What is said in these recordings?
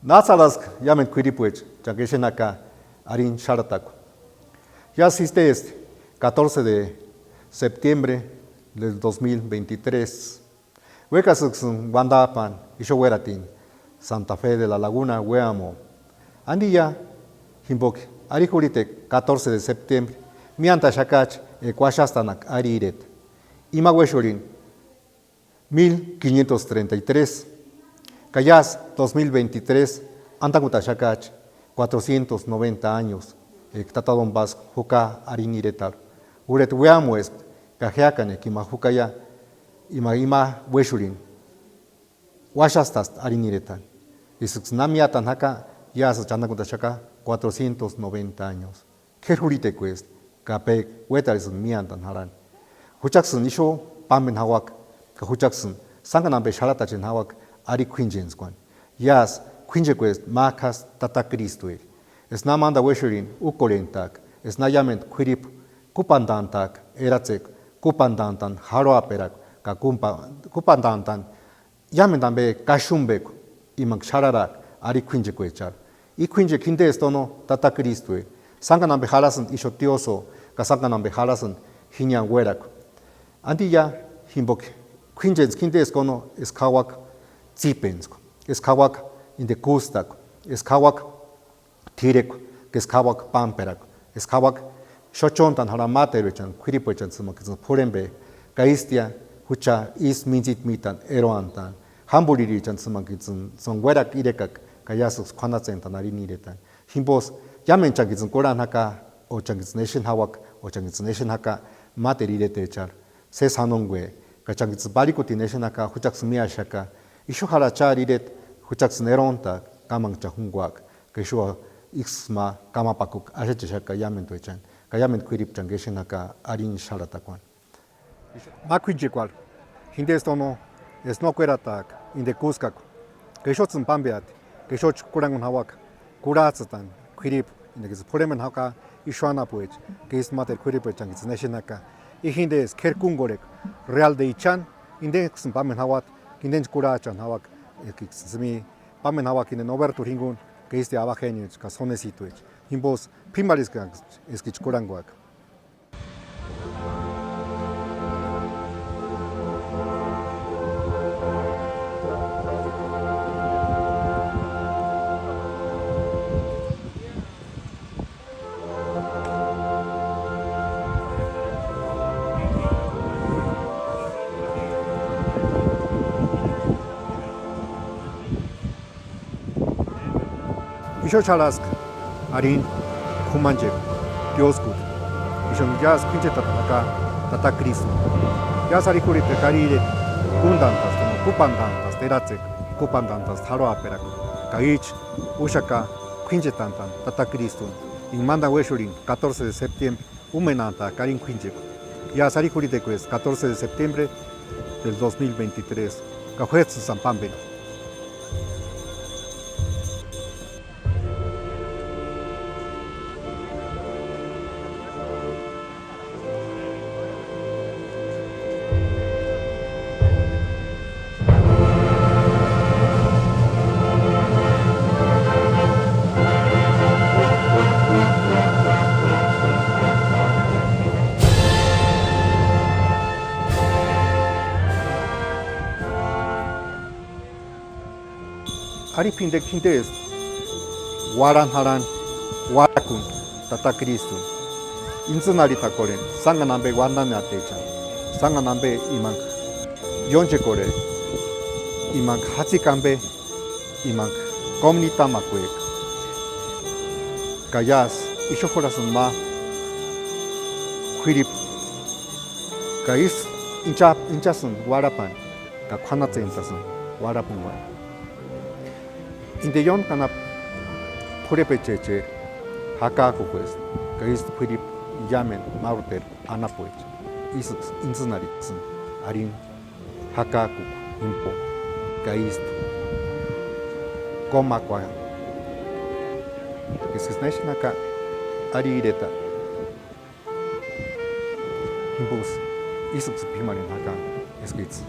Nazalas llamen Quiripuech, Changueshenaka, Arin Sharataco. Ya asiste este 14 de septiembre del 2023. Huecas Wandapan, Ishoweratin, Santa Fe de la Laguna, Hueamo. Andilla, Himbok, Aricurite, 14 de septiembre, Mianta Shakach, Equashastanak, Ariret. Imagüeshorin, 1533. Cayas 2023, Antaguta Shakach, 490 años. Tatadon Bas, Juca Ariniretar. Uret Weamo es, Cajeacane, Kimajucaya, Ima Weshurin. Washastas Ariniretan. Y Suxnamiatan Haka, Yas Chandaguta Shaka, 490 años. Kerhurite Quest, Capec, Wetaris Miantan Haran. Huchakson Isho, Pamen Hawak, Kahuchakson, Sanganambe Sharatachin Hawak, Ari Quinjens Quan. Yas, Quinjequest, Makas, Tata Cristoe. Es Namanda Weshurin, Ukolentak, es Nayament Quirip, Kupandantak, Eratzek, Kupandantan, Haroaperak, Kupandantan, Yamendambe, Kashumbek, Imang Shararak, Ari Quinjequechar. I Quinje Kindestono, Tata Cristoe. Sanganambe Halasan, Ishotioso, Kasanganambe Halasan, Hinyan Werak. Antilla, Himbok, Quinjens Kindeskono, Eskawak, Zipensko, Eskawak in the Kustak, Eskawak Tirek, Eskawak Pamperak, Eskawak Shochontan Haramaterichan, Quiripochan, Puремbe, Gaistia, Hucha, Is Minzit Mitan, Eroantan, Hamburichan, some Werak Irekak, Kayasus, Konacentan, Ariniretan, Himbos, Yamenchakis, Koranaka, or Changis Nation Hawak, or Changis Nation Haka, Materitechar, says Hanongwe, Kachangis Barikuti Nation Haka, Huchaks Miashaka, Ishuhara Charidet, Huchaks Neronta, Kamang Chahungwak, Keshua Ixma, Kamapakuk, Ashachaka Yamentuechan, Kayamen Quirip Changeshenaka, Arin Sharataquan. Maquinjequal, Hindestono, Esnoqueratak, in the Kuskak, Keshots and Pambiat, Keshoch Kurangun Hawak, Kuratsatan, Quirip, in the Pureman Haka, Ishuana Poet, Kis Mater Quiripechang, its Nationaka, Ihindes, Kerkungorek, Real de Ichan, Index and Pamen Hawat, Indens Kurachan Hawak, Smi, Pamen Hawak in the Nover to Ringun, Kis the Avahenius, Casonesituich, Himbos, Pimaris Gangs, Eskich Kuranguak. Ishochalask, Arin, Kumanjek, Diosgut, Ishon Yas Quinchetataka, Tata Cristo. Yasarikurit, Karire, Kundantas, Kupandantas, Teratzek, Kupandantas, Haroaperak, Kaich, Ushaka, Quinchetantan, Tata Cristo, in Manda Weshurin, 14 de septiembre, Umenanta, Karin Quinjek. Yasarikurit, 14 de septiembre del 2023, Cajuez San Pambe. Aripin de Quintes, Waran Haran, Warakun, Tata Cristo, Inzunarita Koren, Sanganambe Wandanatechan, Sanganambe Imank, Yonche Kore, Imank Hatzikambe, Imank, Comnita Macuec, Kayas, Ishohorasun Ma, Quirip, Kais, Inchasun, Warapan, Kakwanatentasun, Warapunwan. Indeyon kana purepecheche hakakuquest, Kais Quirip Yamen Mauter Anapoech, Is Inzunaritsun, Arin Hakaku, Impo, Kais Comaquan. Es Nashnaka Arireta Impus Isux Pimarin Haka, Eskits.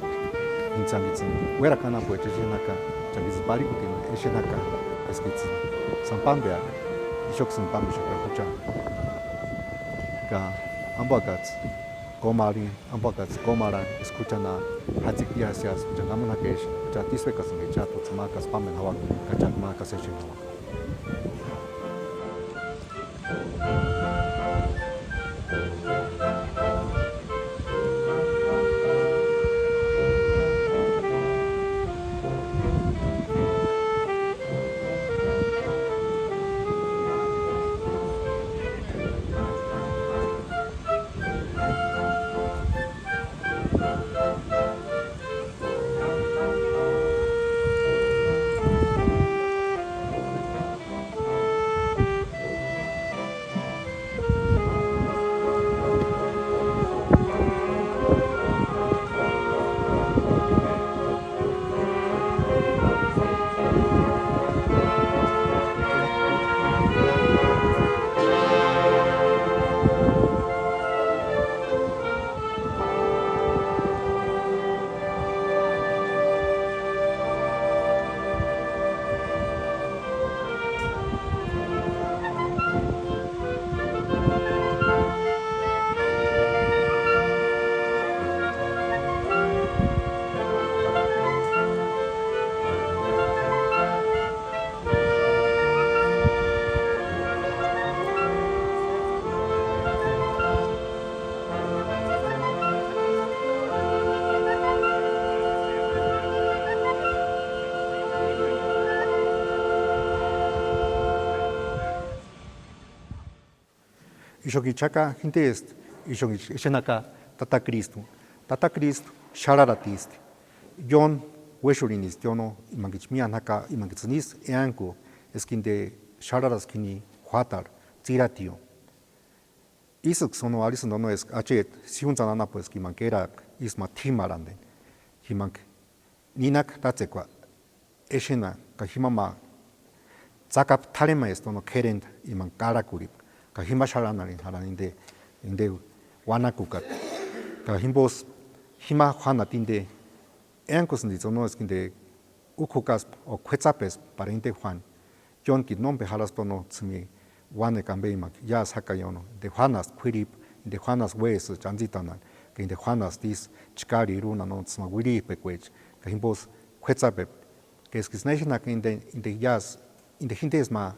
In Changitsun, where a cana poet, Shenaka, Changis Barikutin, Eshenaka, escuchan San Pambeak, Ishok San Pambishak, Kucha, Ambagats, Gomari, Ambagats, Gomara, escuchan a Hatzikiasias, Jangamunakesh, Jatiswekas and Chato, Makas, Pam and Hawak, Kachak Makas, Hawak. Ishogichaka, gente est, Ishogishenaka, Tata Cristo, Shararatist, John Weshurinist, Jono, Imangichmianaka, Imangitnis, Eanko, Eskinde, Shararaskini, Huatar, Tiratio. Isuk sono Alison no es Achet, Siunzanana pues Kimankerak, Isma Timarande, Himank, Ninak Tatsekwa, Eshena, Kahimama, Zakap Talema est no Kerent, Imankarakurip. Kahimba Shalanarin Haraninde in the Wanakukat. Kahimbos Hima Juanatinde Encos in the Zonos in the Ukukas or Quetzapes, Parente Juan, John Kidnon Behalastono Tsumi, Wane Cambemak, Yas Hakayono, the Juanas Quirip, in the Juanas Ways, Janzitanan, in the Juanas this Chikari Runa non Smaguri Pequage, Kahimbos Quetzapep, Keskisnation in the Yas, in the Hintesma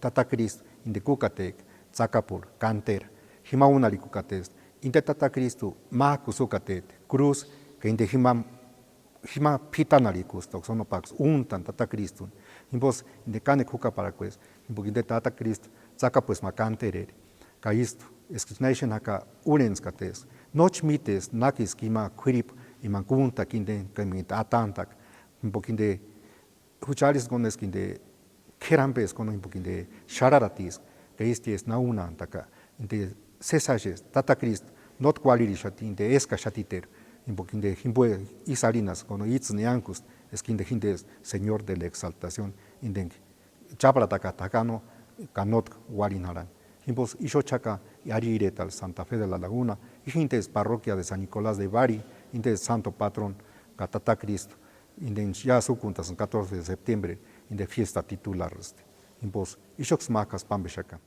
Tatakris. In the Kukatek, Zakapur, Canter, Himaunari Kukates, in the Tata Cristo, Ma Kusukatet, Cruz, que in the Hima Pitanaricus, Toxonopax, Untan, Tata Christum, in both in the Cane Kuka Paraques, in the Tata Christ, Zakapus Macantere, Caisto, Escnation Haka, Urenskates, Noch Mites, Nakis Kima, Quirip, Imankunta, Kinden, Kamit Atantak, in Bokinde, Hucharis Gones in the Kerambes con un poquín de Shararatis, que este es nauna antaka, de Cesages, Tata Christ, not quality shatin, de Esca Shatiter, un poquín de Himbue y Salinas, con Itzneancus, esquin de Hindes, Señor de la Exaltación, inden Chabrataka Takano, Canot Walinaran. Himbos Ishochaka y Ariretal, Santa Fe de la Laguna, y Hintes Parroquia de San Nicolás de Bari, Hintes Santo Patrón, Catata Cristo, inden ya sucuntas el 14 de septiembre, in the fiesta titular, in Bos, Ishoks Makas Pambeshaka.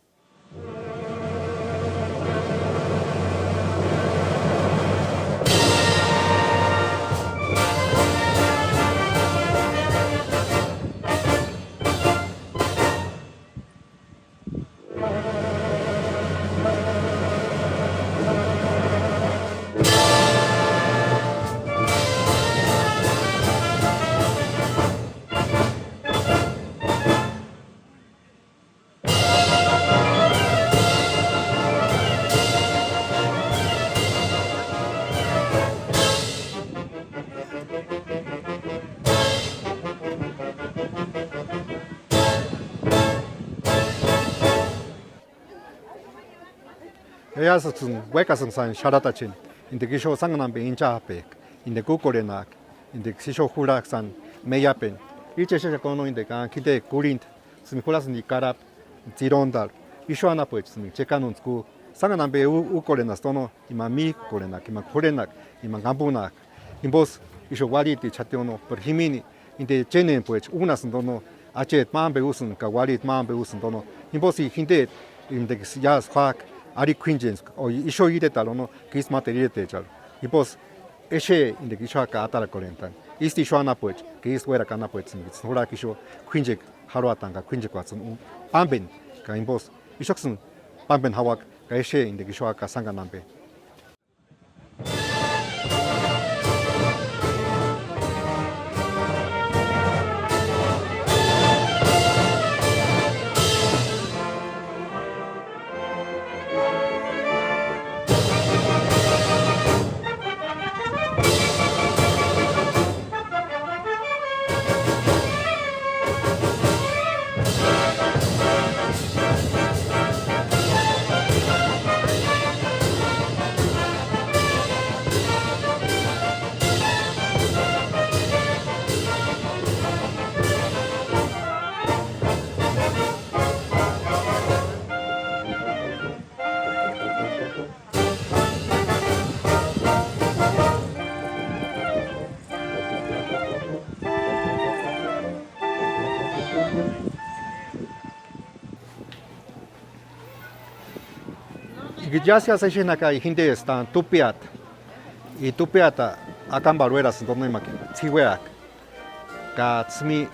Yasun, Wekasan San Sharatachin, in the Gisho Sanganambe in Japek, in the Kukorenak, in the Xisho Huraksan, Meyapen, each Shakono in the Kide, Kurint, Simiculas in the Karab, Tirondar, Ishoanapoch, Chekanon school, Sanganambe Ukorenastono, Imami Korenak, Imakorenak, Imangambunak, in both Ishowari Chationo, but Himini, in the Chenen Poech, Unasandono, achet mambe usun kawalit mambe usun tono imposi hinde imde ya swak ari quinjens o isho ide talono kis materie te chal impos eshe inde kisha ka atara korentan isti shwana poch que is fuera kana poch singits hora kisho quinjek haruatanga quinjek watsun pamben ka impos ishoksun pamben hawak ka eshe inde kisho ka sanganambe. Ya se hace en acá y gente está tupiat y tupiata acá en barueras donde me si weak ka tsmi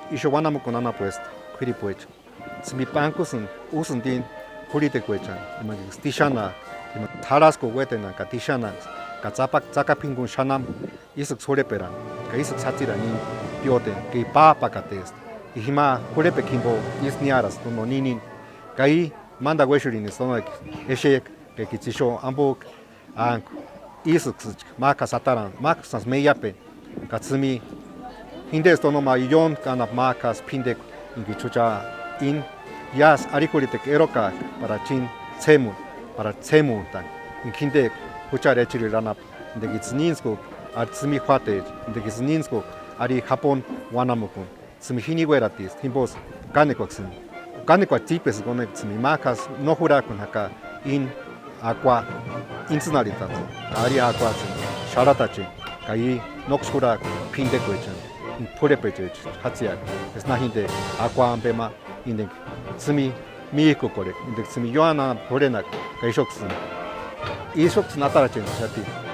isho wana mo konana pues kiri pues tsmi pankusun usun din purite kuechan ima stishana ima tarasco wetena ka tishana ka zaka pingun shanam isuk soreperan ka isuk satira ni piote que papa kates y hima purepe kimbo isniaras no ninin kai manda weshurin sono eshek que kitisho ambok an isuk maka sataran maksas meyape katsumi hinde esto no mayon kana makas pindek ingi chucha in yas arikorite eroka para chin semu para semu tan in hinde chucha rechiri rana de gitsninsko artsumi khate de gitsninsko ari japon wanamukun tsumi hinigueratis himbos kanekwa tipes gone tsumi makas no jura kun haka in aqua insunaritat ari aqua sharatache kai noxkura pinde koechan purepeche hatsiak es nahinde aqua ambema inde tsumi miiko kore inde tsumi yoana porenak kai shoksun ishoks natarachen chati.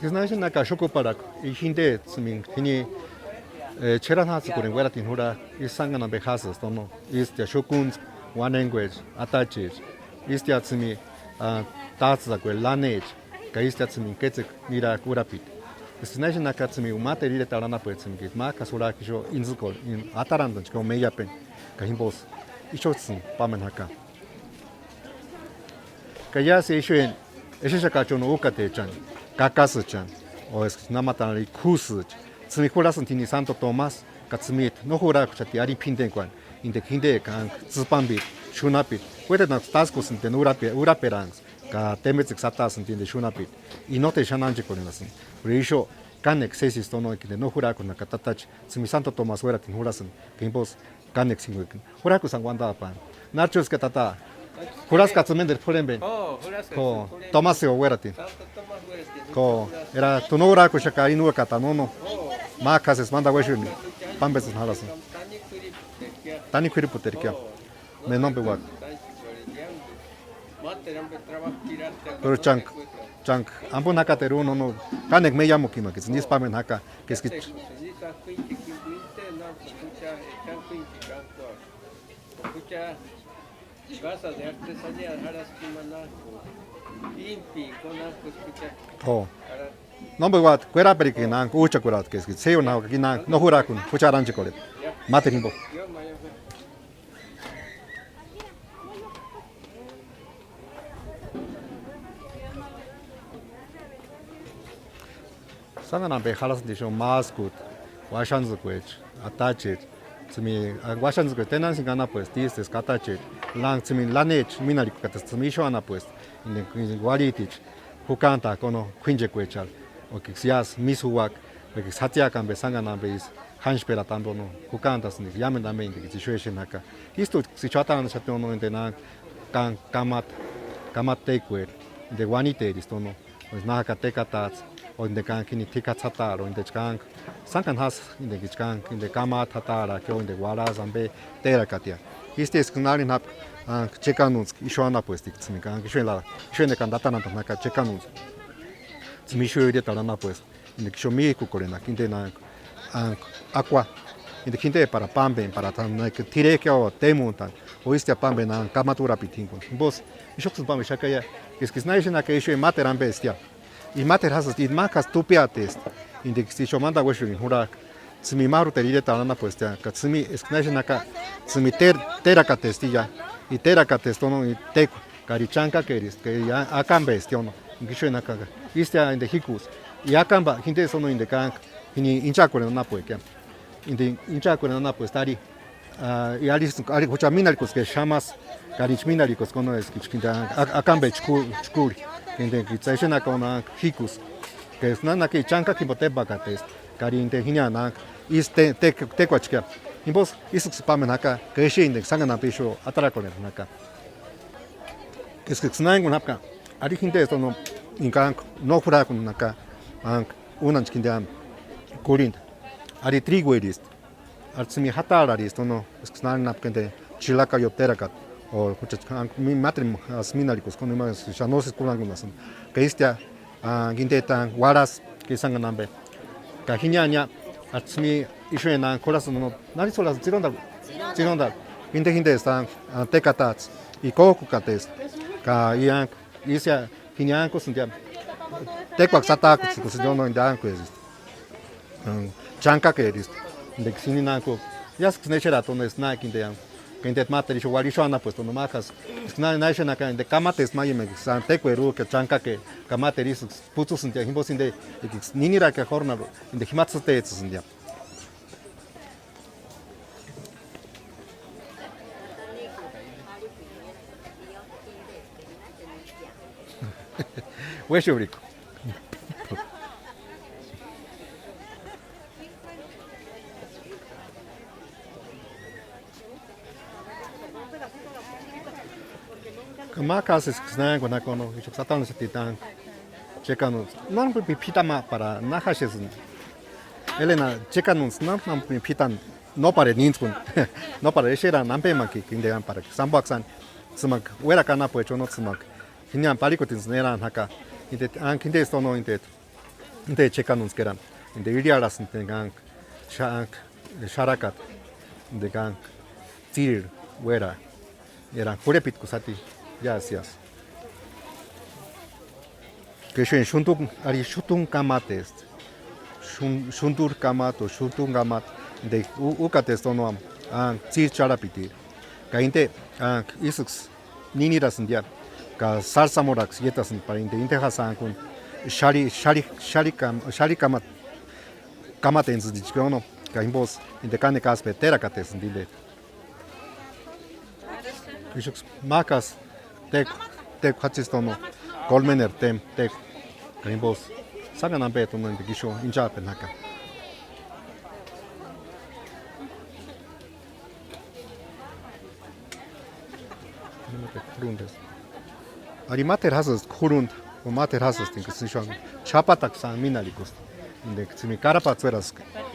Es que es naka shokopara y hinde tsmin hini cheran hasu kuren weratin hura is sangana behasas tono is the shokuns one language attached is the tsmi tatsa kwe lanage ka is the tsmin ketsek mira kurapit. Es naka tsmi umate rile tarana puetsmi git ma kasura kisho inzukol in atarandan chko meyapen ka himbos ishotsun pamen haka. Ka ya se ishuen Eshakachono Ukate-chan, Kakasa-chan, o es Namatari Kusich, Tsimihuras Tini Santo Tomas, Katsmit, no Hurakuchati, Aripindequan, in the Kindekan, Zpambit, Shunapit, whether not Taskus in the Uraperangs, Ka Temets Satas in the Shunapit, Inote Shananjikonasin, Risho, Kanek says Tono, the no Hurakuna Katatach, Simisanto Tomas Werat in Hurasan, Kimbos, Kanek Singukin, Hurakus and Wandapan, Nachos Katata. Juras Katsumen Pulemben. Oh, Tomasio Werati. Co era Tonora Kushaka Inu Katanono. Macas es manda Weshumi. Pambes and Halasan. Tani Kuriputerkia. Me non be what. Chunk. Ambunakateruno no. Kanek me Yamukima, it's Nispamen Haka, Keskit. Casa de artesanía, oh. Number what? Quera perikinan, ucha kurat keskit. Seo na kinan, no hurakun, kucharanche kolet. Materimbo. Sangan be halas de show maskut, washanzu kwech, attached. Tsmi washanzu kwech tenansin gana pues, this katached. Lang tsimin lanech minari katas tsmisho ana pues in the walitich hukanta kono quinje kwechal o kixias misuwak o kixatia kan besanga na beis hanspera tambono hukanta sni yamen da men de situation haka isto si chata na chatono in na kan kamat tekwer de wanite distono pues na ka tekatats o in de kan kini tikatsata o in de kan sankan has in de kan in de kamat hatara kyo in de wala zambe tera katia este scenario hap Checanunsk, Ishoana Puestic, Tsimikan, Ishonekan Datananta, Checanunsk, Tsimishu de Tarana Pues, in the Kishomi Kukorena, Quintena, Aqua, in the Quinte para Pambe, para Tireka or Temuntan, Oistia Pambe, and Kamatura Pitinko. Both Ishoks Pambe Shakaya, is Kisnation Akashu, Mater and Bestia. In Mater has it Makas Tupia test in the Kishomanda Weshu in Hurak. Tsimimaru teride tarana puestia, Katsumi esgnashinaka, Tsimiter teraka testilla, y teraka testono y teco, Karichanka keris, que ya acamba estiono, Gishuenaka, Istia in the Hikus, y acamba, Hinte sono in the Kank, in Inchakurana puekia, in the Inchakurana puestari, y Alice Huchaminaricus, que Shamas, Karichminaricus, cono es Kitchinda, Acambe Chkur, in the Kitsashinaka Hikus, que es Nanaki Chanka Kibotebaka test. Karin de Hinana is tequachka. In both is Spamanaka, Geshin, the Sangana Pisho, Atarakonet Naka. Is nine on Hapka. I think there's no in Kank, no Furakun Naka, and Unanskindam, Kurint. Are the three ways. Artsimi Hatara is to know, Snan Napkente, Chilaka Yopterakat, or which matrim as Minaricus, Conumas, Shanosis Kulangunas, Kaistia, Gintetan, Waras, Kisanganambe. Kahinyanya, Atsmi, Ishuena, Corazon, Narisolas, Zirondal, Inte están Tecatats, y Cocucates, Kayank, Isia, Hinyancos, and Tequaxatac, because you don't know in the Anquist. Chanka Kedis, the Xininaco, Yask Necheraton is snack in the Quintet Matter, Walishana, pues, no Macas, National, and the Kamates, Mayime, San Tequeru, Chanka, Kamateris, Putus in the Himbos in the Niniraka Horner, in the Himatsu States in the Where's your Rico? Macas es Snago Nacono, which Satan Titan, Checanos, non be pitama para Nahashes. Elena, Checanos, non pitan, no para Ninskun, no para Shera, Nampemaki, in the Ampara, Sambaxan, Sumak, where a canapo, not Sumak, Hinian Palicotins, Nera and Haka, in the Ankinde Stono in that. inte checanons que eran de iriaras tengan sharakat de gang tir wera eran jurepit kusati ya hacías que shuntung ari shutun kamates shuntur kamato shutun kamat de ukates tono tir charapiti kainte isux niniras dia ka salsamorax yetas para inte hasan kun shari kamatens de chikono ka imbos inte kane kaspe terakates dile isux makas tek hachistono colmener tek ka imbos sagan ambeto no inte gisho injapen haka Ari mater hasas kurund o mater hasas tin kasi shon chapatak san minalikos inde tsimi karapatsueras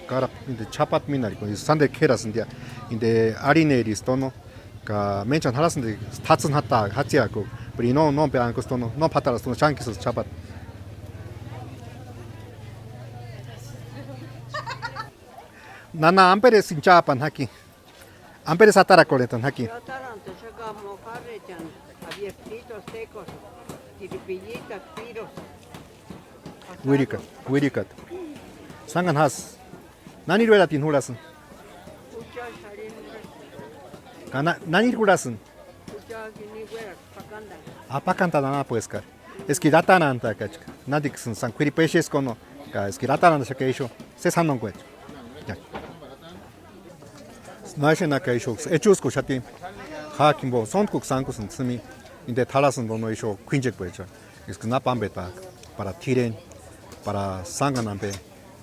karap inde chapat minalikos sande keras india inde arineris tono ka menchan halas inde tatsun hatta hatia ko pri no pe ankos tono no pataras tono chankis chapat nana amperes in chapan haki amperes atara koletan haki abiertitos, secos, tiripillitas, tiros. Wirikat. Sangan has. Nani rueda tin hurasan? Nani hurasan? Apakanta nana puescar. Es que datananta kachka. Nadixon san quiripeshes kono. Ka es que datananta shakeisho. Se sanon kwech. Ya. Naishena kaisho. Echusco shati. Hakimbo sonkuk sankus tsumi. Inde talasın dono isho quinjek becha. Es que napambeta para tiren, para sanganambe,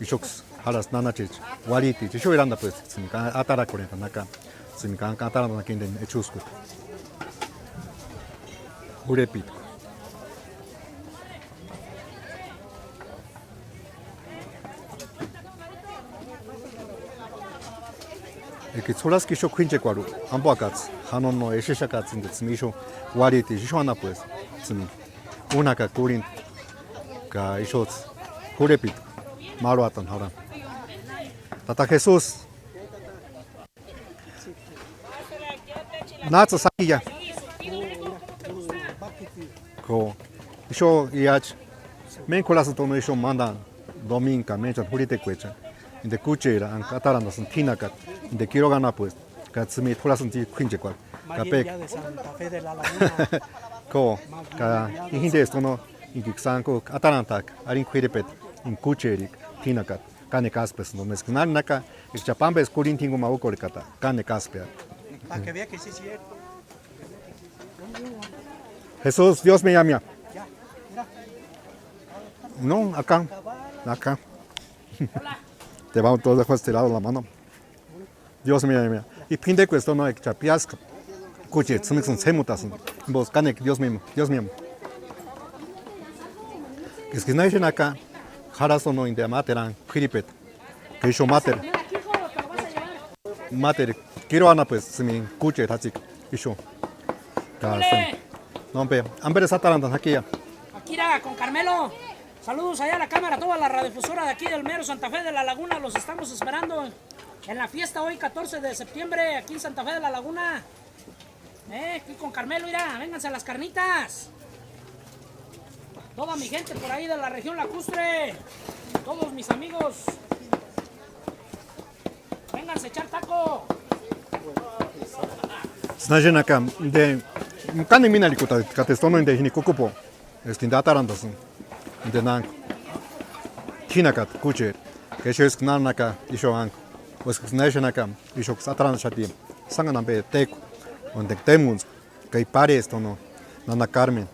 ishox halas nanachich, waliti, isho iranda pues, simika atara corenta naka, simika atara na kinden echusku. Urepit. Eki tsulas kisho quinjek waru, amboakats, hanon no esheshakats in the tsmisho. Wariti, Shishwana pues, Unaka Kurin, Ka Ishots, Kurepit, Maruatan Hora. Tata Jesús, Natsa Sakia, Ko Isho Iach, Mencolas Tono Isho Mandan, Dominka, Menchan Hurite Quecha, in the Kuchera and Cataranas and Tinakat, in the Kirogana pues, Katsumi Tulasanti Quinjequat. María de Santa Fe de la Laguna. Ko ka ihinde stono iksanko atarantak arin quirepet in kucherik tinakat kane kaspes no mesknar naka el chapambes kurintingo maukorikata kane kaspea. Para que vea que sí es cierto. Jesús, Dios me llama. Ya, mira. No, acá. Te vamos todos de este lado la mano. Dios me llama. Y pinde questo no chapiasca. Kuche, tsumikson semutasun. Vos canek, Dios mío. Es que no hay acá, jaraso no inde materan, quiripet, que yo mater, quiero ana pues, se me cuche, tazik, y yo. No, pe, amber satarandan aquí ya. Akira, con Carmelo. Saludos allá a la cámara, toda la radiodifusora de aquí del mero Santa Fe de la Laguna. Los estamos esperando en la fiesta hoy, 14 de septiembre, aquí en Santa Fe de la Laguna. Aquí con Carmelo, mira, vénganse a las carnitas. Toda mi gente por ahí de la región lacustre, todos mis amigos, vénganse a echar taco. Snažen acá, de Kane Minalikuta, Catestono in de Hinikukupo, Estinda Tarandasun, de Nank, Hinakat, Kucher, que es Nanaka, Ishoank, was Snajenaka, Ishok Sataran Shati, Sanganambe, Teku. Donde tenemos que pare esto no, Nana Carmen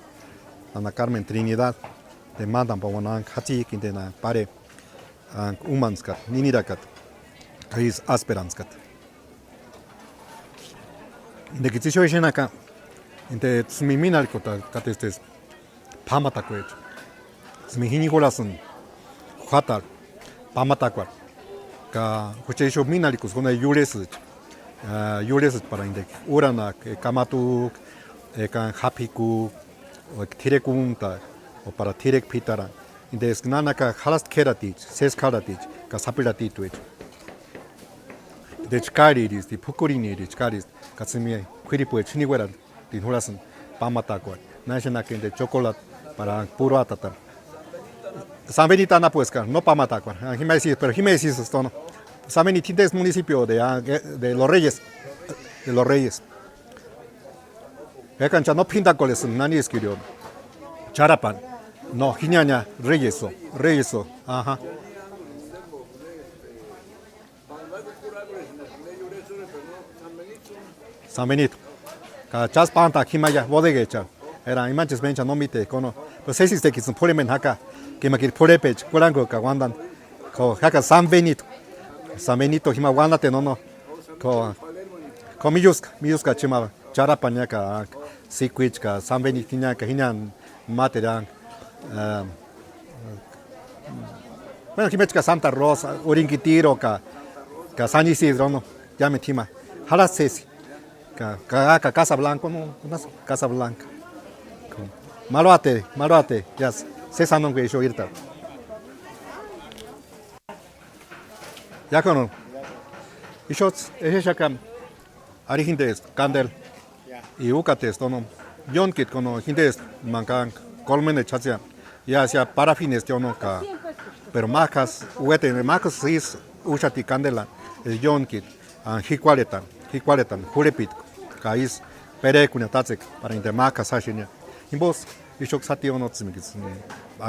Trinidad, te mandan para una hati que te na pare, humanskat, ninirakat, que es asperanskat. De que te shoy acá, de mi minalkota, que estés pamatakwet, mi hinigolasun, hatar, pamatakwat, que huche shoy minalikus con el yuresuch. Yules para indek urana kamatu kan hapiku o tirekunta o para tirek pitara Inde esgnanaka halast keratich, ses karatich, ka sapiratituich. De chkariris, di pukurini, di chkaris, katsumi, quiripu, chiniguera, di hurasan, pamataqua, nationak de chocolate para puro atata. Sanbenita Napuesca, no pamataqua, Jiménez, pero Jiménez es esto. Sanbenita es municipio de Los Reyes. De Los Reyes. Vecancha no pinta coles, nani escribió. Charapan. No, Giñaña, Reyeso, Reyeso, ajá. San Benito. Chas panta, Kimaya, bodegecha. Era imanches bencha no mite, cono. Pero se existe que es un polemen acá, que me quiere polepech, curango, caguandan. Acá San Benito. San Benito, Hima, guandate, no. Millusca, chimaba. Charapañaca, Siquichka, San Benito, Hinan, Materan. Bueno, Quimechca Santa Rosa, Urinquitiro, San Isidro, no, ya me tima. Jalasesi, Casa Blanca, no, Casa Blanca. Maluate, ya, César no que yo irta. Ya con, y yo, es acá, Arigindes, Candel, y Ucates, no, Yonkit, con Hindes, Mancan. Colmen chacia ya sea parafines no ka pero macas uete macas sis uchati candela el yonkit an hikwaletan hurepit kais pere kunatatzik para inte macas ashinya imbos ishok sati ono tsmikis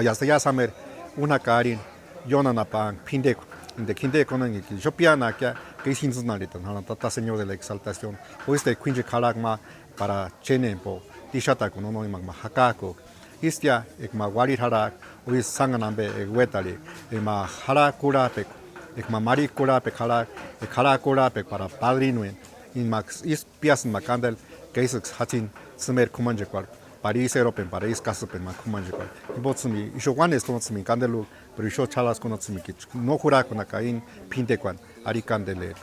ya samer una karin yonana pan pinde inte kinde konan ki shopiana que es insunalitan hala tata señor de la exaltación o este quinje kalagma para chenempo dishata kuno no imagma hakako Istia, ekma warir harak, uis sanganambe wetali, ekma hara kurapek, ekma mari kurapek harak, hara kurapek para padrinuen, in max is piasan macandel, keisux hatin, sumer kumanjekwal, Paris Europen, Paris Casupen, Makumanjekwal. Ibotsumi, ishowan es tonotsumi candelu, pero isho chalas konotsumi kich, no hurakunakain, pintequan, aricandele.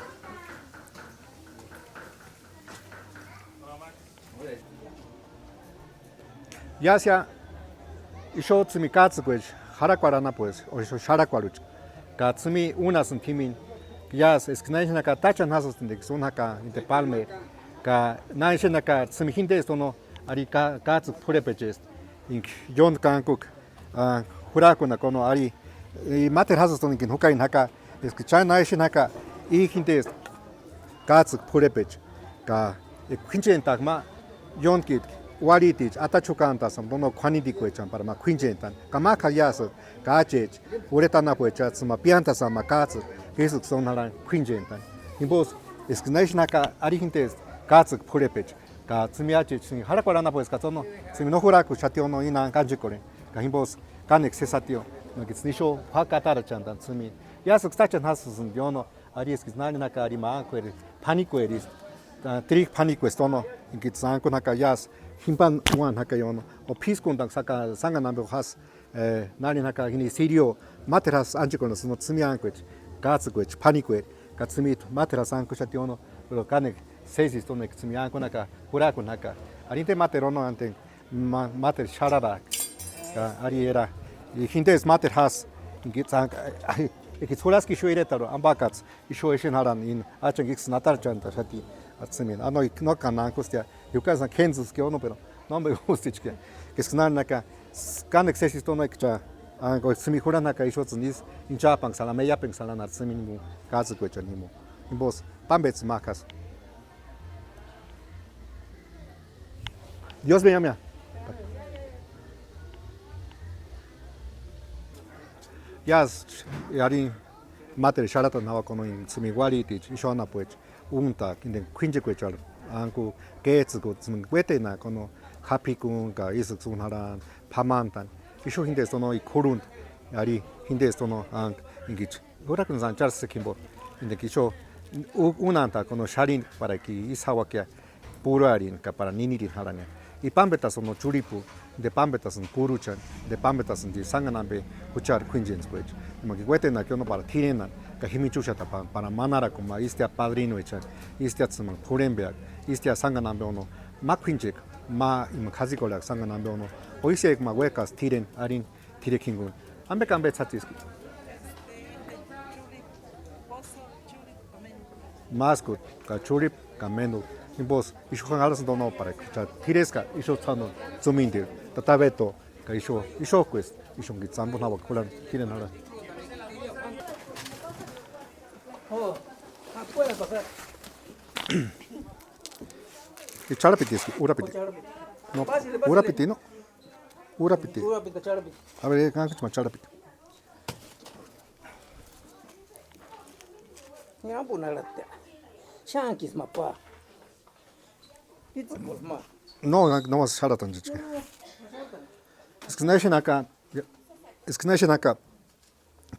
Ya sea Isho tsumi katsugwej, haraquarana pues, o isho sharaquaruch. Katsumi unas en timin, yas, es que naishenaka tachan hasos tindex, unaka, inte palme, ka naishenaka tsumi hinde esto no, ari katsug purepeches, ink yon kankuk, hurakuna kono ari, mater hasos tindex, hukain haka, es que chan naishenaka, y hinde est, katsug purepech, ka, quinchen tagma, yon kit, Waritich, Atachucantas, Dono Quanidiquechan, para Maquinjentan, Kamakakas, Kachech, Uretanapuechats, Mapiantas, Makats, Jesus Sonalan, Quinjentan. In both, Eskinashnaka, Arihintes, Katsuk, Purepech, Katsmiachich, Haraparana pues Katono, Siminohuraku, Chationo, Ina, Kanjikore, Kahimbos, Kanex Cesatio, Nagitsnisho, Hakatarachan, and Sumi. Yasuk Stachan Hasus and Diono, Aris Nanaka, Arima, Paniqueris, Trick Paniquestono, in Kitsanko Nakayas. Himpan uan hakayono o piskundang saka sanga nambe has nani haka hini sirio materas anchikono no tsmiankwech gatskwech panikwech gatsmit materas ankushationo pero kanek sesis tonek tsmianko naka hurakun haka arinte materono ante mater sharara ari era hintes mater has ingitsank ikitsulaski shoiretaro ambakats ishoeshin haran in achangix natarchanta shati Atsemin, no canan costia, yo casa Kansas que ono, pero no me gusta que es naka, can excesis tono extra, ango semihuranaca y shots in Japan, salameya pensalan at semin, casa quechanimo. In both pambets macas. Dios me llama. Yas, yari mater sharatan hava kono in semiguari tich, ishona poech. Unta, in the Quinjequechal, Uncle Gates goods, Wetena, Kono, Happy Kunga, Isuksunharan, Pamantan, Isho Hindestono, Kurund, Ari, Hindestono, and Ingich. Huracans and Charles Kimbo, in the Kisho, Unanta, Kono Sharin, Paraki, Ishawakia, Purarin, Caparanini, Harane. I Pambetas no Churipu, the Pambetas and Puruchan, the Pambetas and the Sanganambe, which are Quinjens Bridge. Wetena, Kono Paratinan. Kahimichushata para manara como istia padrino echa istia tsman kurembeak istia sanganambe ono maquinjek ma im khazikola sanganambe ono oisek ma wekas tiren arin tirekingun Ambe cambe chatis. Mascot, cachurip, camendo. Impos, isho hangalas dono para escuchar. Tiresca, isho chano, zumindir. Tatabeto, que isho quest, isho gitzambo na wakulan, tienen hala. Oh, puede pasar. Y charapitis, urapiti. No, urapiti, no. Urapiti. A ver, ¿qué es charapiti? Ya, buena la tela. Chankis, mapa. Pizza, pues, ma. No vas charatan, chica. Es que nacen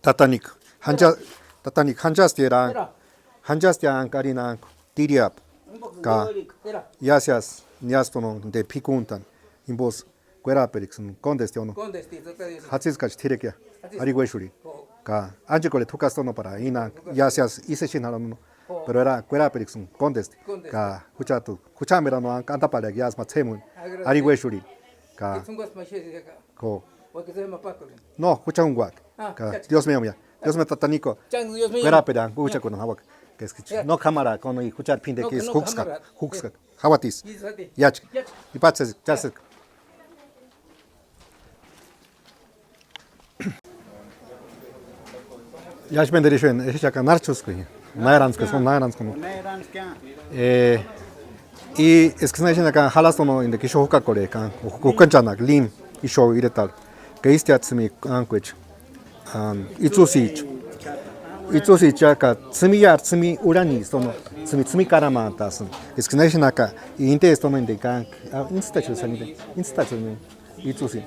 Tatanik. Hanjastian Karina, Tiriap, Ka, Yasias, Niastono, de Picuntan, Imbos, Guerapelix, Condestion, Hatziskach Tirekia, Arigueshuri, Ka, Angicole Tucastono para Ina, Yasias, Isechinalano, pero era Guerapelix, Condest, Ka, Huchamerano, Cantapale, Yas Matsemun, Arigueshuri, Ka, Ko, no, Huchanguak, Dios mío, Dios me tatanico, Guerapera, Hucha con Hawak, que es que no cámara, con escuchar pin de que es Huxka, Hawatis, Yach, y Patses, Jasek. Yash Benderishen, es ya canarchos, Nairans, que son Nairans como. Y es que se dice acá, Halastono, en de que yo juca coreca, Hukanchanak, Lim, y show y tal, que este atsmi anquich, Itsusi chaka, tsmi urani, sono, tsmi karamantas. Es que se dice acá, y inte esto no indican, instacho sanide, Itsusi.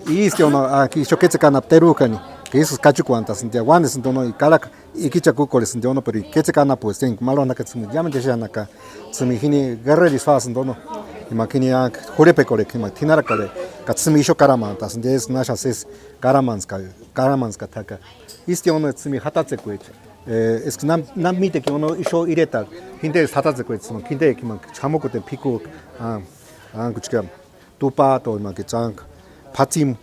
Y este uno aquí, yo que se canapterucani. Que esos cachucuantas, en diaguanes, en tono y calac, y quichacucoles, en tono, pero que se cana pues, en malona que se me llaman de Janaka, se me gine guerreris fas, en tono, y maquinia, jurepecore, que matinaracore, catsmisho caramantas, en diez nashas es caramanska taka. Este uno se me hatatsequech, es que no mite que uno isho iretal, hinde es hatatsequech, no hinde que man chamocote pico, cuchcam, tupato, man que chank, patim,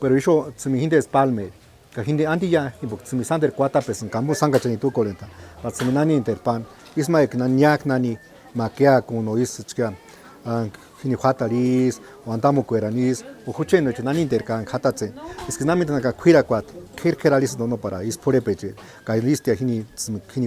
pero isho se me hinde es palme. Que hindi antilla ibo tsmi sander kwata pesen kambo sanga chani tu kolenta la tsmi nani interpan isma ek nanyak nani makia kuno is chka hini khatalis wantamo kueranis o hucheno nani interkan khatatse es que nami tanaka khira kwat kheralis dono para is pore peche ka liste hini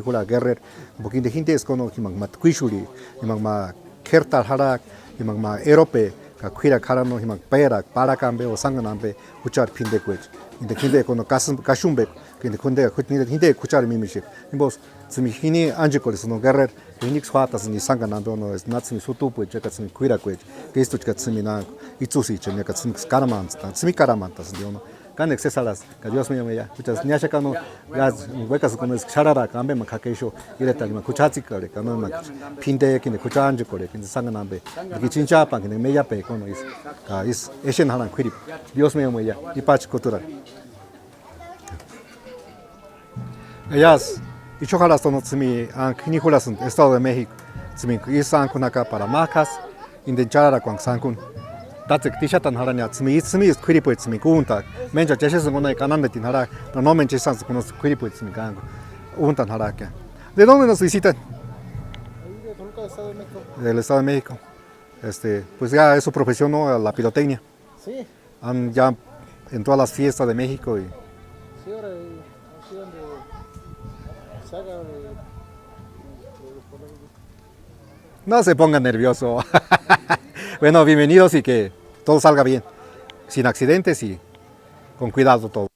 kola guerrer bokin de hindi es kono himang mat kuishuri himang ma khertal harak himang ma erope ka khira kharano himang perak parakambe o sanganambe huchar phinde kwech 근데 근데 거는 가shum백 근데 근데 근데 구차를 미미시 이보스 즈미 히니 안지거리서 노 가르 유닉스 화타스 니 상간난도노 나츠미 소토포 제가 즈미 쿠이라코 게스토치가 즈미나 이츠시 제가 즈미 카라만타 즈미 카라만타스 디오노 간 excesalas que Dios mío ya muchas niñas acá no gas huecas con es charara cambe ma kakesho ireta ma kuchachi kare kano ma pinte que ne kuchanjo kore que sanganambe que chincha pa que ne meya pe con is eshen hanan quirip Dios mío ya y pach cultura ellas y chocalas no tsimi an kinijulas Estado de México tsimi isan kunaka para macas indecharara con sankun Tatsik tishatan haranya tsmi is quiripo tsmi kunta menja jeshes ngona kanandetin hara no menches sans con quiripo tsmi gango untan haraka. ¿De dónde nos visitan? De Toluca, Estado de México. Del Estado de México. Pues ya es su profesión, ¿no? La pirotecnia. Sí. Han ya en todas las fiestas de México y Sí, ahora así donde se haga no se pongan nervioso. Bueno, bienvenidos y que todo salga bien, sin accidentes y con cuidado todo.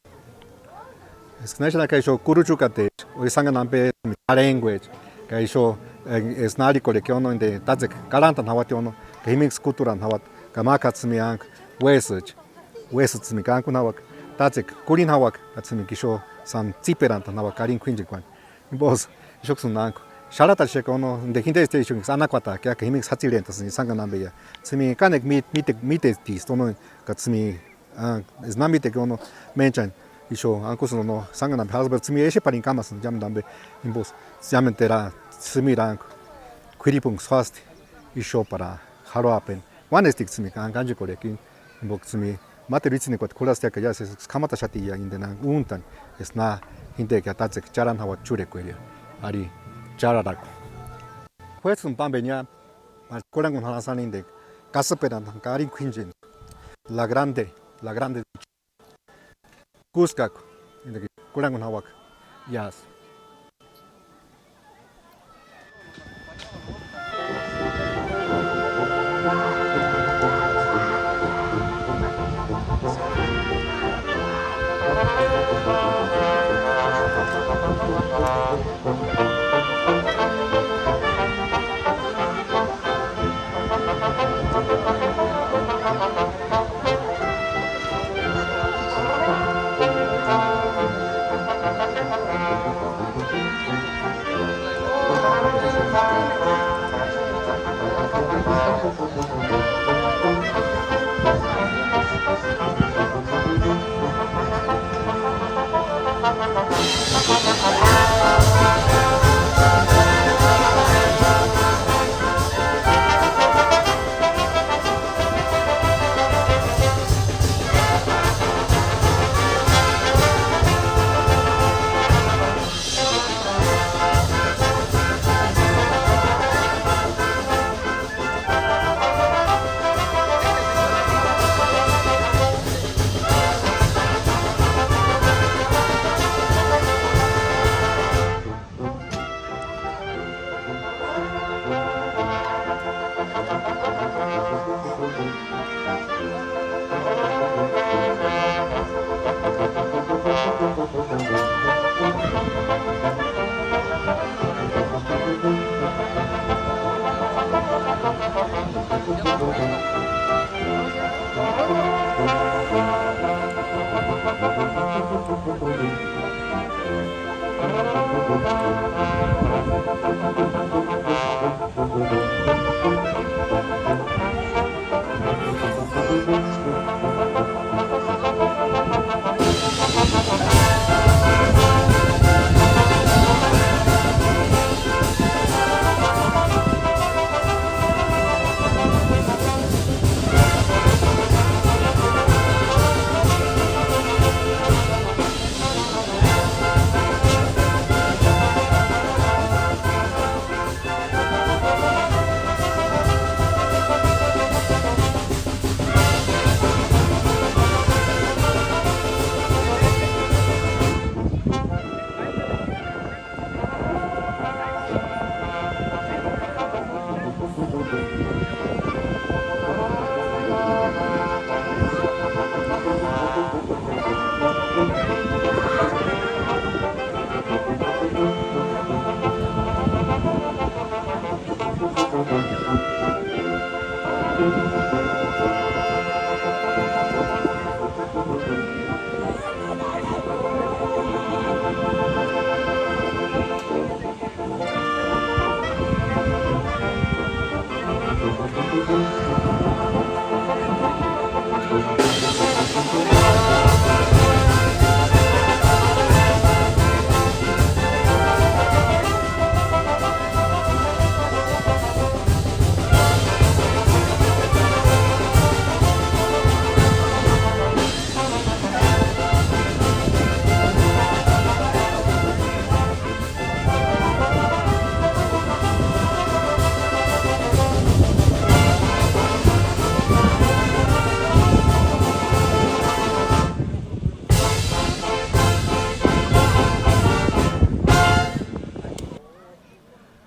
Es que no hay que hecho kuruchukate, hoy sangan ampe language, que ha hecho es nárico le que uno de tazek kalantan hawati uno, que himix culturan hawat, kamakatsmiang, wesach, wesachmikan kunawak, tazek kurin hawak, atsmi kisho san ziperantan hawak karin quinjikwan. Vos, shoksunanko. Sharata shekono de gente station anakwata que himix hatzilientas ni sanganambeya tsimi kanek mite tistono katsmi es namite que uno menchan isho ankuso no sanganambe hasber tsimi eshe parin kamas jamdambe imbos siamentera tsimi rank quiripung swasti isho para haroapen one stick tsimi kanji korekin imbok tsimi Materitzini cuat kulastia que ya se escamata chatilla indena untan es na inte que atatse charan hawa chure queria ari chararaco. Pues un pan venía curan con halasan inde casaperan cari quinjin la grande Cuscac inde curan con hawak yas.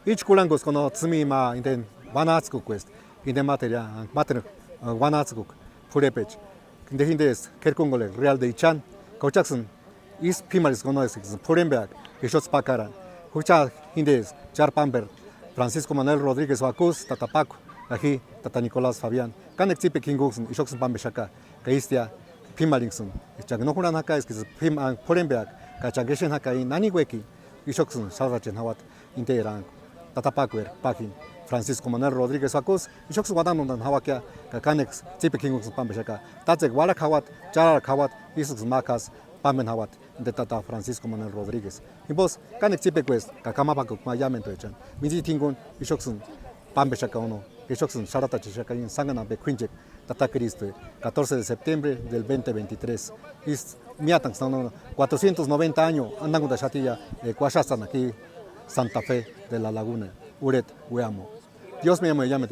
Ich kulangos kono tsumi ma inden wanatsuk quest inden materia wanatsuk purepech inde hindes kerkongole real de ichan kochaksun is pimaris kono es purenberg ishots pakara hucha hindes charpamber Francisco Manuel Rodríguez Vacuz tatapaco ahi tata Nicolás Fabián kanek tipe kingoksun ishoksun pambeshaka kaistia pimalingsun chagnokuran haka es pim purenberg kachageshen haka nani weki ishoksun salvachen hawat interan Tatapacuer, Paquin, Francisco Manuel Rodríguez Vacuz, y Shox Guadanon Hawakia, Canex, Tipe Kingos Pambeshaka, Tatek Walakawat, Charar Kawat, Isus Macas, Pamenhawat, de Tata Francisco Manuel Rodríguez. Y vos, Canex Tipe Quest, Cacamapaco, Mayamento, Mizi Tingun, y Shoxun, Pambeshaka ono, Ixoxun Sharata Chishakayin Sangana Bequinjek, Tata Cristo, 14 de septiembre del 2023. Is Miatang 490 años, andan con Shatilla, Cuachastan aquí, Santa Fe de la Laguna, Uret, Hueamo. Dios me llame, llame,